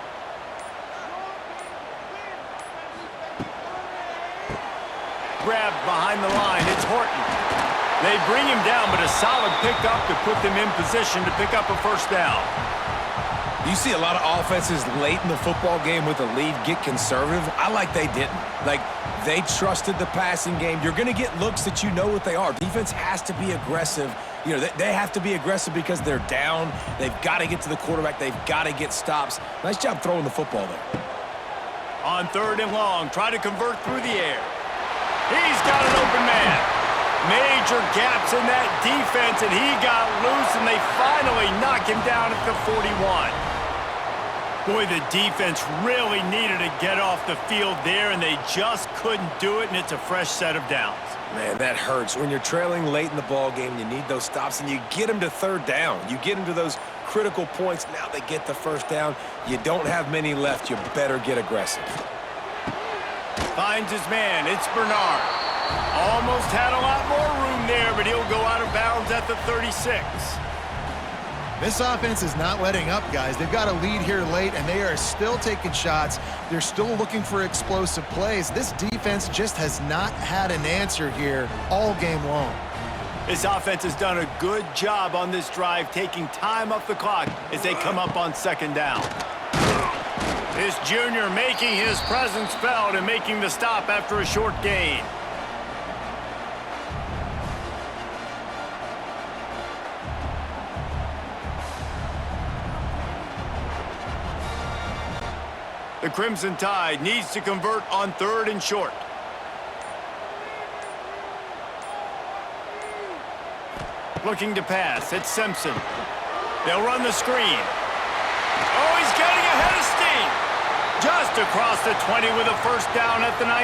Grabbed behind the line, it's Horton. They bring him down, but a solid pickup to put them in position to pick up a first down. You see a lot of offenses late in the football game with a lead get conservative. I like they didn't. Like, they trusted the passing game. You're going to get looks that you know what they are. Defense has to be aggressive. You know, they have to be aggressive because they're down. They've got to get to the quarterback. They've got to get stops. Nice job throwing the football there. On third and long, try to convert through the air. He's got an open man. Major gaps in that defense, and he got loose, and they finally knock him down at the 41. Boy, the defense really needed to get off the field there, and they just couldn't do it, and it's a fresh set of downs. Man, that hurts. When you're trailing late in the ball game, you need those stops, and you get them to third down. You get them to those critical points. Now they get the first down. You don't have many left. You better get aggressive. Finds his man. It's Bernard. Almost had a lot more room there, but he'll go out of bounds at the 36. This offense is not letting up, guys. They've got a lead here late, and they are still taking shots. They're still looking for explosive plays. This defense just has not had an answer here all game long. This offense has done a good job on this drive, taking time off the clock as they come up on second down. This junior making his presence felt and making the stop after a short gain. The Crimson Tide needs to convert on third and short. Looking to pass, it's Simpson. They'll run the screen. Oh, he's getting ahead of steam. Just across the 20 with a first down at the 19.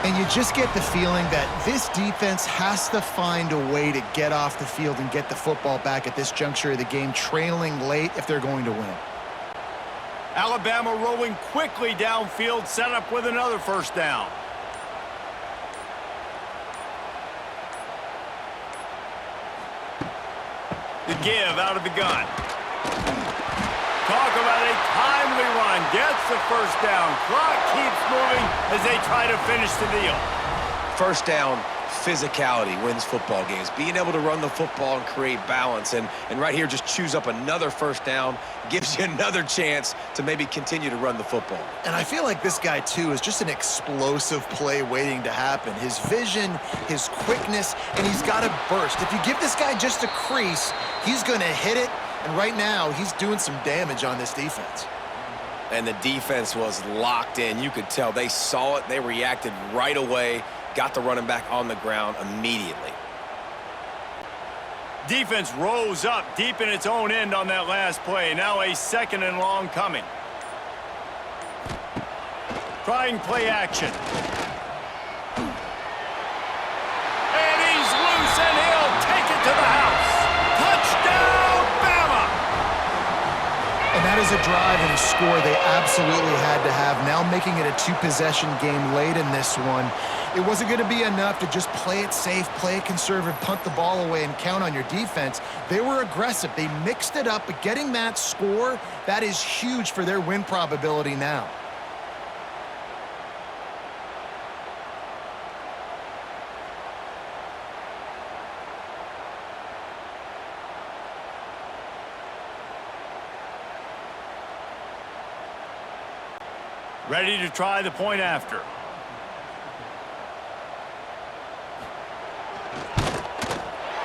And you just get the feeling that this defense has to find a way to get off the field and get the football back at this juncture of the game, trailing late if they're going to win. Alabama rolling quickly downfield, set up with another first down. The give out of the gun. Talk about a timely run. Gets the first down. Clock keeps moving as they try to finish the deal. First down, physicality wins football games. Being able to run the football and create balance. And right here, just choose up another first down. Gives you another chance to maybe continue to run the football. And I feel like this guy, too, is just an explosive play waiting to happen. His vision, his quickness, and he's got to burst. If you give this guy just a crease, he's going to hit it. And right now, he's doing some damage on this defense. And the defense was locked in. You could tell they saw it. They reacted right away. Got the running back on the ground immediately. Defense rose up deep in its own end on that last play. Now a second and long coming. Trying play action. And he's loose, and he'll take it to the house. Touchdown, Bama! And that is a drive and a score they absolutely had to have. Now making it a two-possession game late in this one. It wasn't going to be enough to just play it safe, play it conservative, punt the ball away, and count on your defense. They were aggressive. They mixed it up, but getting that score, that is huge for their win probability now. Ready to try the point after.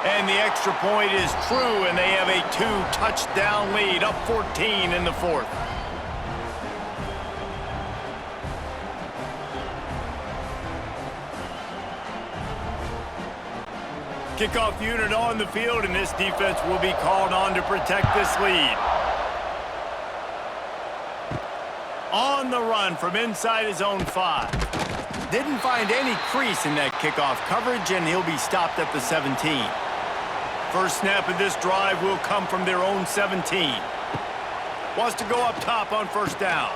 And the extra point is true, and they have a 2-touchdown lead, up 14 in the fourth. Kickoff unit on the field, and this defense will be called on to protect this lead. On the run from inside his own 5. Didn't find any crease in that kickoff coverage, and he'll be stopped at the 17. First snap of this drive will come from their own 17. Wants to go up top on first down.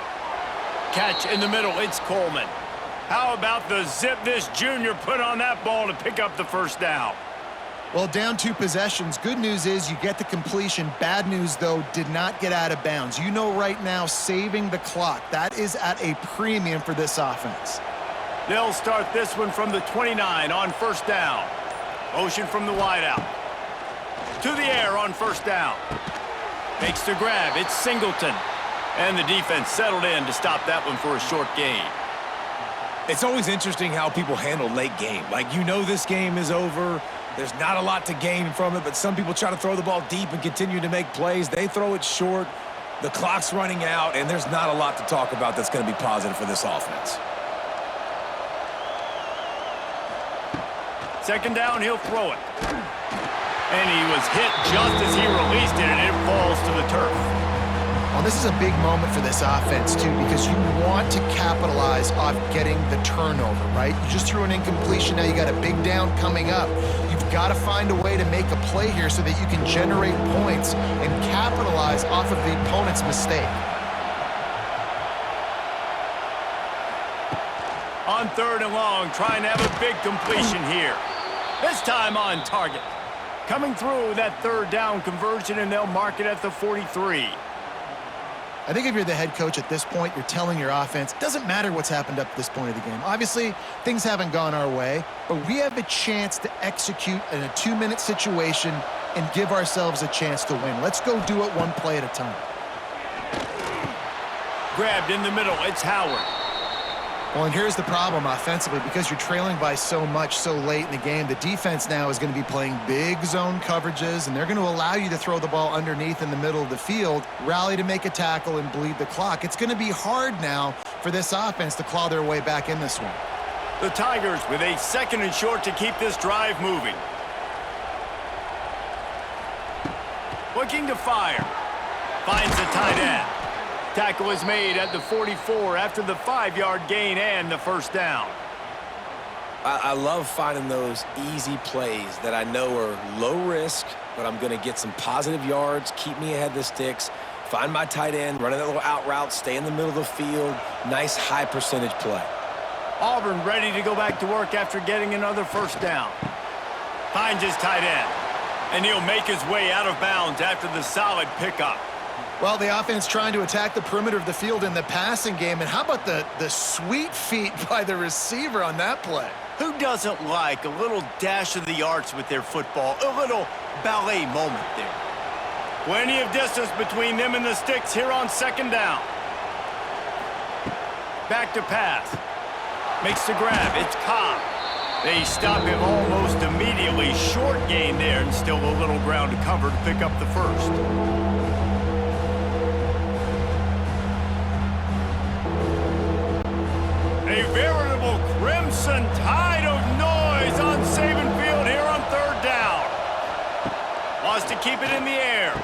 Catch in the middle, it's Coleman. How about the zip this junior put on that ball to pick up the first down? Well, down 2 possessions. Good news is you get the completion. Bad news, though, did not get out of bounds. You know right now, saving the clock, that is at a premium for this offense. They'll start this one from the 29 on first down. Motion from the wideout. To the air on first down. Makes the grab. It's Singleton. And the defense settled in to stop that one for a short gain. It's always interesting how people handle late game. Like, you know this game is over. There's not a lot to gain from it, but some people try to throw the ball deep and continue to make plays. They throw it short. The clock's running out, and there's not a lot to talk about that's going to be positive for this offense. Second down, he'll throw it. And he was hit just as he released it, and it falls to the turf. Well, this is a big moment for this offense, too, because you want to capitalize off getting the turnover, right? You just threw an incompletion. Now you got a big down coming up. You've got to find a way to make a play here so that you can generate points and capitalize off of the opponent's mistake. On third and long, trying to have a big completion here. This time on target. Coming through that third down conversion, and they'll mark it at the 43. I think if you're the head coach at this point, you're telling your offense, doesn't matter what's happened up to this point of the game. Obviously, things haven't gone our way, but we have a chance to execute in a 2-minute situation and give ourselves a chance to win. Let's go do it one play at a time. Grabbed in the middle, it's Howard. Well, and here's the problem offensively. Because you're trailing by so much so late in the game, the defense now is going to be playing big zone coverages, and they're going to allow you to throw the ball underneath in the middle of the field, rally to make a tackle, and bleed the clock. It's going to be hard now for this offense to claw their way back in this one. The Tigers with a second and short to keep this drive moving. Looking to fire. Finds the tight end. Tackle is made at the 44 after the 5-yard gain and the first down. I love finding those easy plays that I know are low risk, but I'm going to get some positive yards, keep me ahead of the sticks, find my tight end, running that little out route, stay in the middle of the field. Nice high percentage play. Auburn ready to go back to work after getting another first down. Finds his tight end, and he'll make his way out of bounds after the solid pickup. Well, the offense trying to attack the perimeter of the field in the passing game, and how about the sweet feet by the receiver on that play? Who doesn't like a little dash of the arts with their football, a little ballet moment there? Plenty of distance between them and the sticks here on second down. Back to pass. Makes the grab. It's Cobb. They stop him almost immediately. Short gain there and still a little ground to cover to pick up the first. A veritable crimson tide of noise on Saban Field here on third down. Wants to keep it in the air.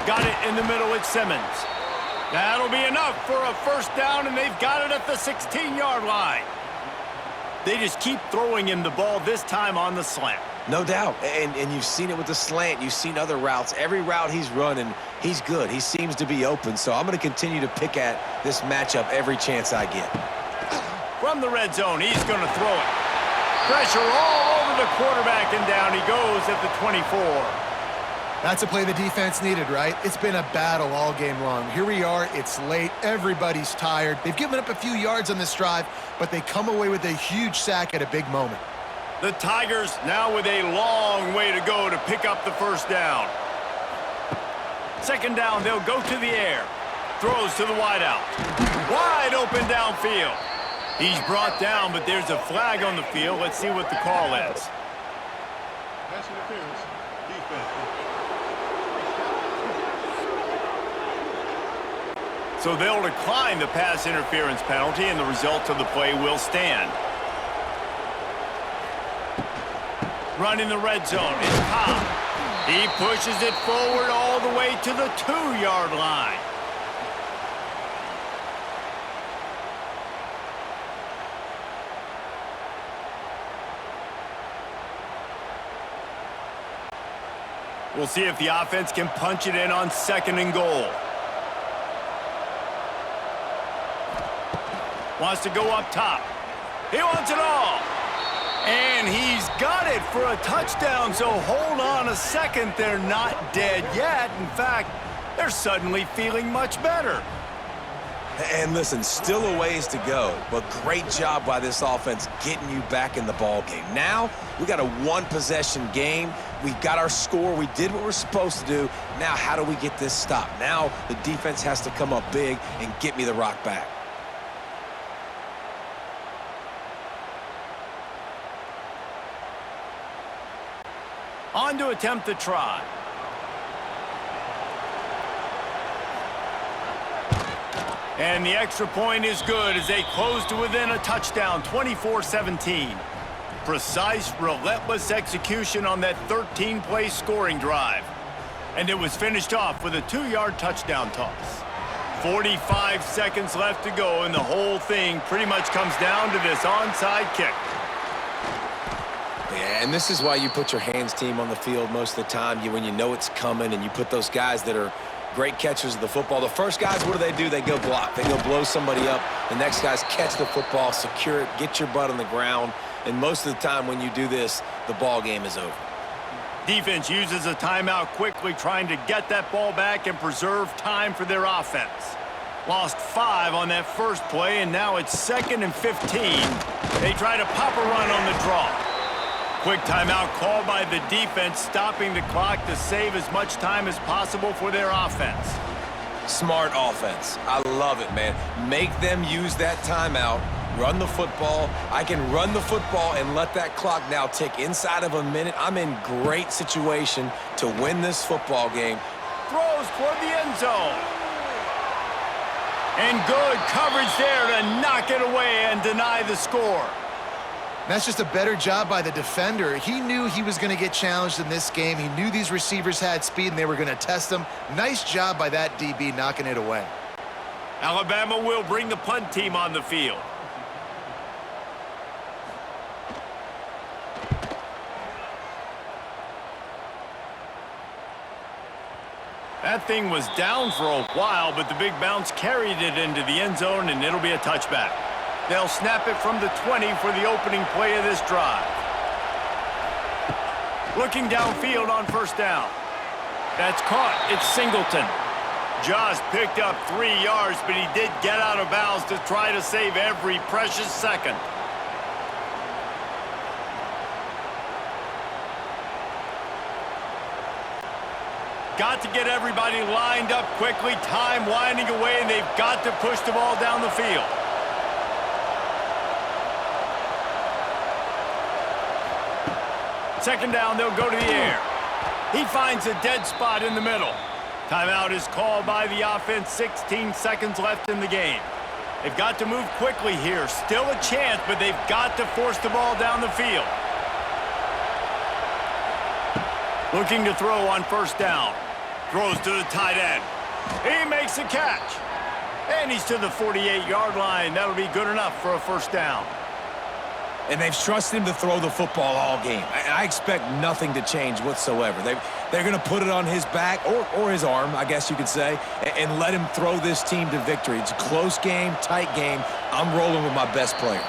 Got it in the middle with Simmons. That'll be enough for a first down, and they've got it at the 16-yard line. They just keep throwing him the ball, this time on the slant. No doubt, and you've seen it with the slant. You've seen other routes. Every route he's running, he's good. He seems to be open, so I'm going to continue to pick at this matchup every chance I get. From the red zone, he's going to throw it. Pressure all over the quarterback, and down he goes at the 24. That's a play the defense needed, right? It's been a battle all game long. Here we are. It's late. Everybody's tired. They've given up a few yards on this drive, but they come away with a huge sack at a big moment. The Tigers now with a long way to go to pick up the first down. Second down, they'll go to the air. Throws to the wideout. Wide open downfield. He's brought down, but there's a flag on the field. Let's see what the call is. Pass interference. Defense. So they'll decline the pass interference penalty, and the result of the play will stand. Running the red zone is Cobb. He pushes it forward all the way to the 2-yard line. We'll see if the offense can punch it in on second and goal. Wants to go up top. He wants it all. And he's got it for a touchdown, so hold on a second. They're not dead yet. In fact, they're suddenly feeling much better. And listen, still a ways to go, but great job by this offense getting you back in the ball game. Now, we got a one-possession game. We got our score. We did what we're supposed to do. Now, how do we get this stopped? Now, the defense has to come up big and get me the rock back. On to attempt the try. And the extra point is good as they close to within a touchdown, 24-17. Precise, relentless execution on that 13-play scoring drive. And it was finished off with a 2-yard touchdown toss. 45 seconds left to go, and the whole thing pretty much comes down to this onside kick. Yeah, and this is why you put your hands team on the field most of the time. When you know it's coming, and you put those guys that are great catchers of the football. The first guys, what do? They go block. They go blow somebody up. The next guys catch the football, secure it, get your butt on the ground. And most of the time when you do this, the ball game is over. Defense uses a timeout quickly, trying to get that ball back and preserve time for their offense. Lost 5 on that first play, and now it's 2nd and 15. They try to pop a run on the draw. Quick timeout called by the defense, stopping the clock to save as much time as possible for their offense. Smart offense. I love it, man. Make them use that timeout, run the football. I can run the football and let that clock now tick inside of a minute. I'm in great situation to win this football game. Throws toward the end zone. And good coverage there to knock it away and deny the score. That's just a better job by the defender. He knew he was going to get challenged in this game. He knew these receivers had speed and they were going to test him. Nice job by that DB knocking it away. Alabama will bring the punt team on the field. That thing was down for a while, but the big bounce carried it into the end zone, and it'll be a touchback. They'll snap it from the 20 for the opening play of this drive. Looking downfield on first down. That's caught. It's Singleton. Just picked up 3 yards, but he did get out of bounds to try to save every precious second. Got to get everybody lined up quickly, time winding away, and they've got to push the ball down the field. Second down, they'll go to the air. He finds a dead spot in the middle. Timeout is called by the offense, 16 seconds left in the game. They've got to move quickly here. Still a chance, but they've got to force the ball down the field. Looking to throw on first down. Throws to the tight end. He makes a catch. And he's to the 48-yard line. That'll be good enough for a first down. And they've trusted him to throw the football all game. I expect nothing to change whatsoever. They're going to put it on his back, or his arm, I guess you could say, and let him throw this team to victory. It's a close game, tight game. I'm rolling with my best player.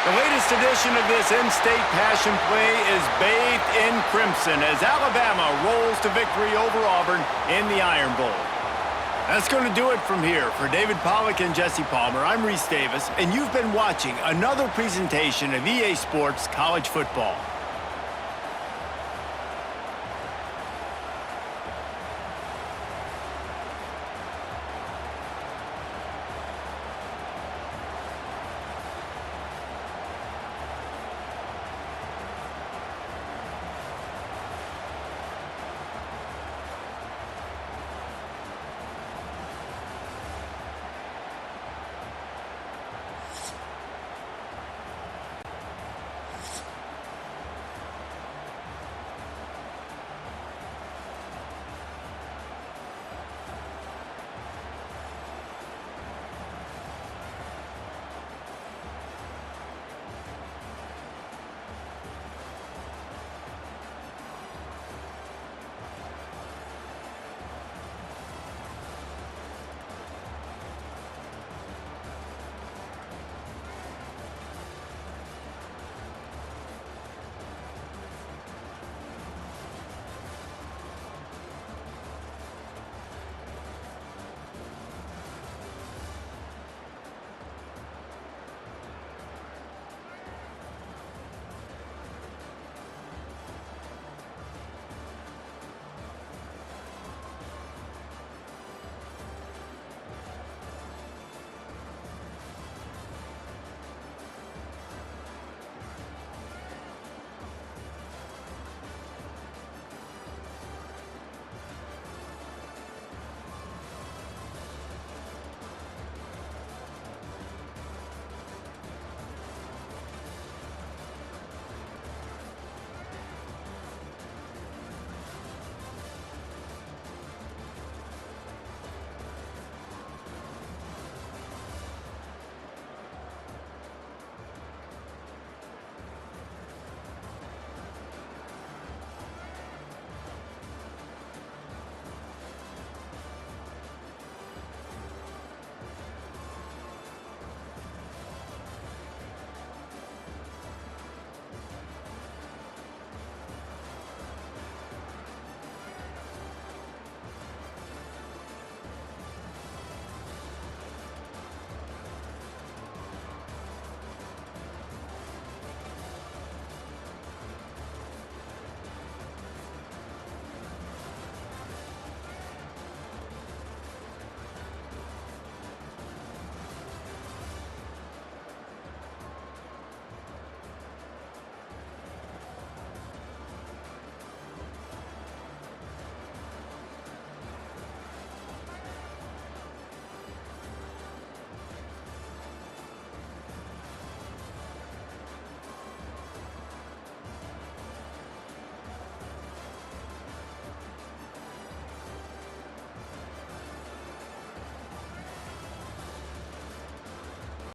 The latest edition of this in-state passion play is bathed in crimson as Alabama rolls to victory over Auburn in the Iron Bowl. That's going to do it from here. For David Pollack and Jesse Palmer, I'm Reese Davis, and you've been watching another presentation of EA Sports College Football.